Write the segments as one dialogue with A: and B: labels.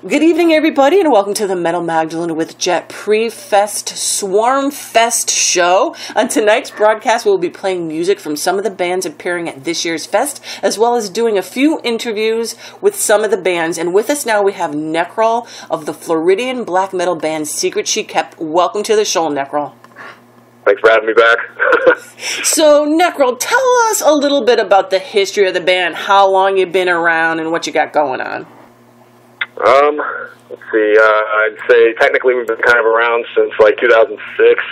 A: Good evening, everybody, and welcome to the Metal Magdalene with Jet Pre-Fest Swarmfest show. On tonight's broadcast, we'll be playing music from some of the bands appearing at this year's fest, as well as doing a few interviews with some of the bands. And with us now, we have Necrol of the Floridian black metal band Secret She Kept. Welcome to the show, Necrol.
B: Thanks for having me back.
A: So, Necrol, tell us a little bit about the history of the band, how long you've been around, and what you got going on.
B: Let's see, I'd say technically we've been kind of around since like 2006,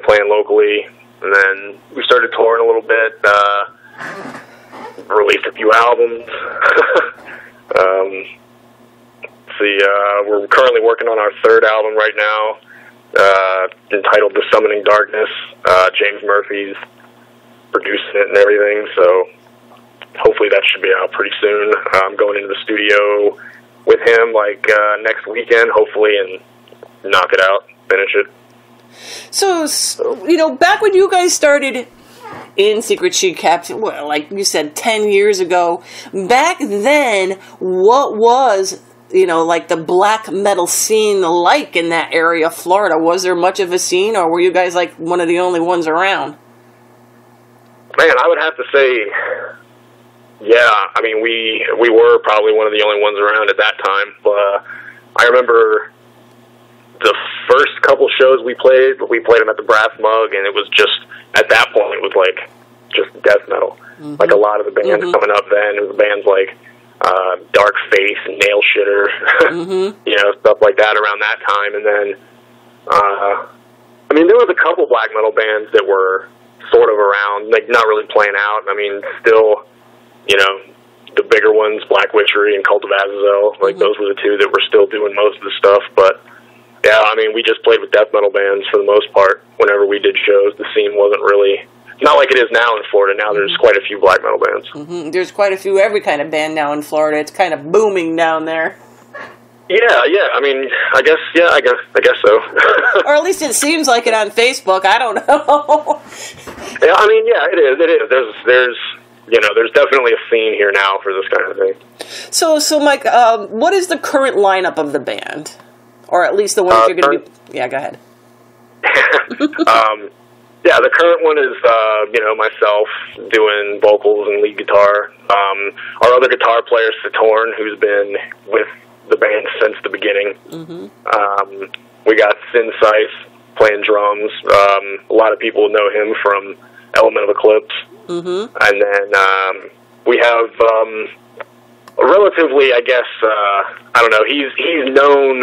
B: playing locally, and then we started touring a little bit, released a few albums. We're currently working on our third album right now, entitled The Summoning Darkness. James Murphy's producing it and everything, so hopefully that should be out pretty soon. I'm going into the studio with him next weekend, hopefully, and knock it out, finish it.
A: So, back when you guys started in Secret She Kept, like you said, 10 years ago, back then, what was, the black metal scene like in that area of Florida? Was there much of a scene, or were you guys like one of the only ones around?
B: Man, I would have to say, yeah, I mean, we were probably one of the only ones around at that time. I remember the first couple shows we played them at the Brass Mug, and it was just, at that point, it was like just death metal. Mm-hmm. Like a lot of the bands coming up then, it was bands like Dark Face and Nail Shitter, stuff like that around that time. And then, there was a couple black metal bands that were sort of around, like not really playing out. I mean, still, the bigger ones, Black Witchery and Cult of Azazel, those were the two that were still doing most of the stuff. But, yeah, I mean, we just played with death metal bands for the most part. Whenever we did shows, the scene wasn't really, not like it is now in Florida. Now there's quite a few black metal bands.
A: Mm-hmm. There's quite a few, every kind of band now in Florida. It's kind of booming down there.
B: Yeah, I mean, I guess so.
A: Or at least it seems like it on Facebook. I don't know.
B: Yeah, I mean, yeah, it is. There's definitely a scene here now for this kind of thing.
A: So Mike, what is the current lineup of the band? Or at least the ones you're going to be... Yeah, go ahead.
B: Yeah, the current one is, myself doing vocals and lead guitar. Our other guitar player, Satorn, who's been with the band since the beginning. Mm-hmm. We got Sin Sice playing drums. A lot of people know him from Element of Eclipse. Mm-hmm. And then we have a relatively, I guess, I don't know, he's known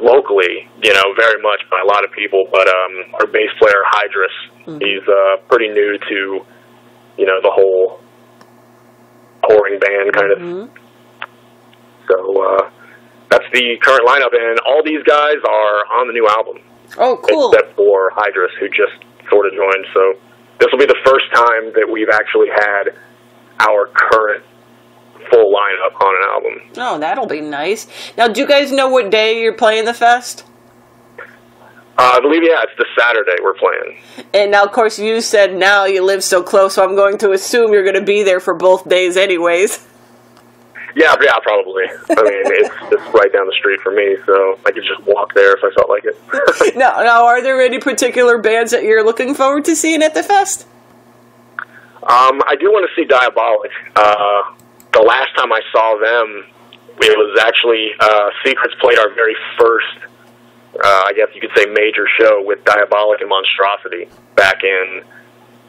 B: locally, very much by a lot of people, but our bass player, Hydrus, he's pretty new to, the whole touring band kind of. So that's the current lineup, and all these guys are on the new album.
A: Oh, cool.
B: Except for Hydrus, who just sort of joined, so this will be the first time that we've actually had our current full lineup on an album.
A: Oh, that'll be nice. Now, do you guys know what day you're playing the fest?
B: I believe, it's this Saturday we're playing.
A: And now, of course, you said now you live so close, so I'm going to assume you're going to be there for both days anyways.
B: Yeah, probably. I mean, it's right down the street for me, so I could just walk there if I felt like it.
A: Now, are there any particular bands that you're looking forward to seeing at the fest?
B: I do want to see Diabolic. The last time I saw them, it was actually Secrets played our very first, I guess you could say, major show with Diabolic and Monstrosity back in,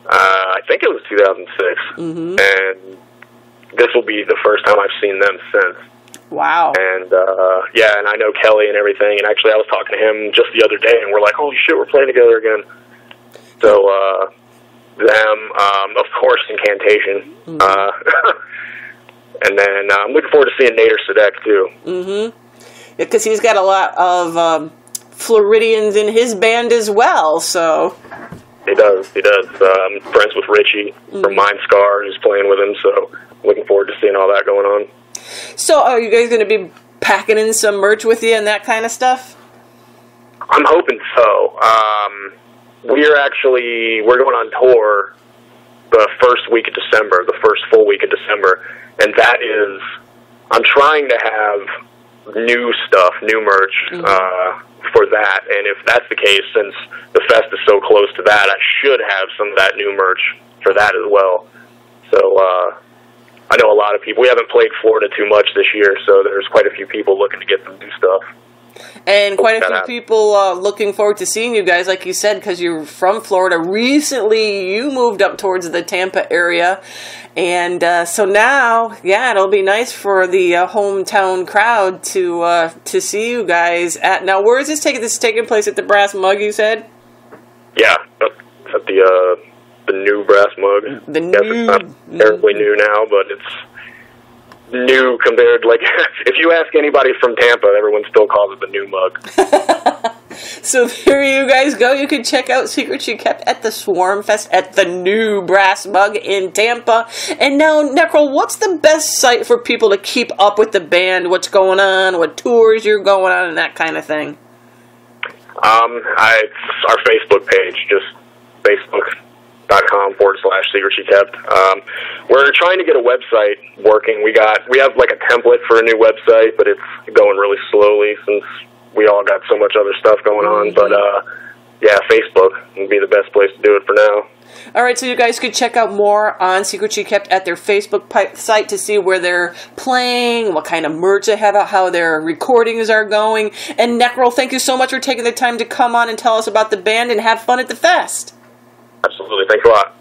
B: I think it was 2006. Mm-hmm. And this will be the first time I've seen them since.
A: Wow.
B: And, and I know Kelly and everything, and actually I was talking to him just the other day, and we're like, holy shit, we're playing together again. So, them, of course, Incantation. And then I'm looking forward to seeing Nader Sadek, too. Mm-hmm.
A: Because he's got a lot of Floridians in his band as well, so...
B: He does. I'm friends with Richie from Mind Scar, who's playing with him, so looking forward to seeing all that going on.
A: So are you guys going to be packing in some merch with you and that kind of stuff?
B: I'm hoping so. We're going on tour the first week of December, the first full week of December, and that is I'm trying to have new stuff, new merch for that. And if that's the case, since the fest is so close to that, I should have some of that new merch for that as well. So I know a lot of people. We haven't played Florida too much this year, so there's quite a few people looking to get some new stuff.
A: And quite a few people looking forward to seeing you guys, like you said, because you're from Florida. Recently, you moved up towards the Tampa area. And so now, yeah, it'll be nice for the hometown crowd to see you guys. Now, where is this taking? This is taking place at the Brass Mug, you said? Yeah,
B: at the new Brass Mug.
A: The new,
B: it's not terribly new now, but it's new compared, like, if you ask anybody from Tampa, everyone still calls it the new mug.
A: So there you guys go. You can check out Secrets You Kept at the Swarmfest at the new Brass Mug in Tampa. And now, Necrol, what's the best site for people to keep up with the band? What's going on? What tours you're going on? And that kind of thing?
B: It's our Facebook page, just Facebook.com/Secrets You Kept. We're trying to get a website working. We have like a template for a new website, but it's going really slowly since we all got so much other stuff going on. But yeah, Facebook would be the best place to do it for now.
A: All right, so you guys could check out more on Secrets You Kept at their Facebook site to see where they're playing, what kind of merch they have out, how their recordings are going. And Necrol, thank you so much for taking the time to come on and tell us about the band and have fun at the fest.
B: Absolutely. Thanks a lot.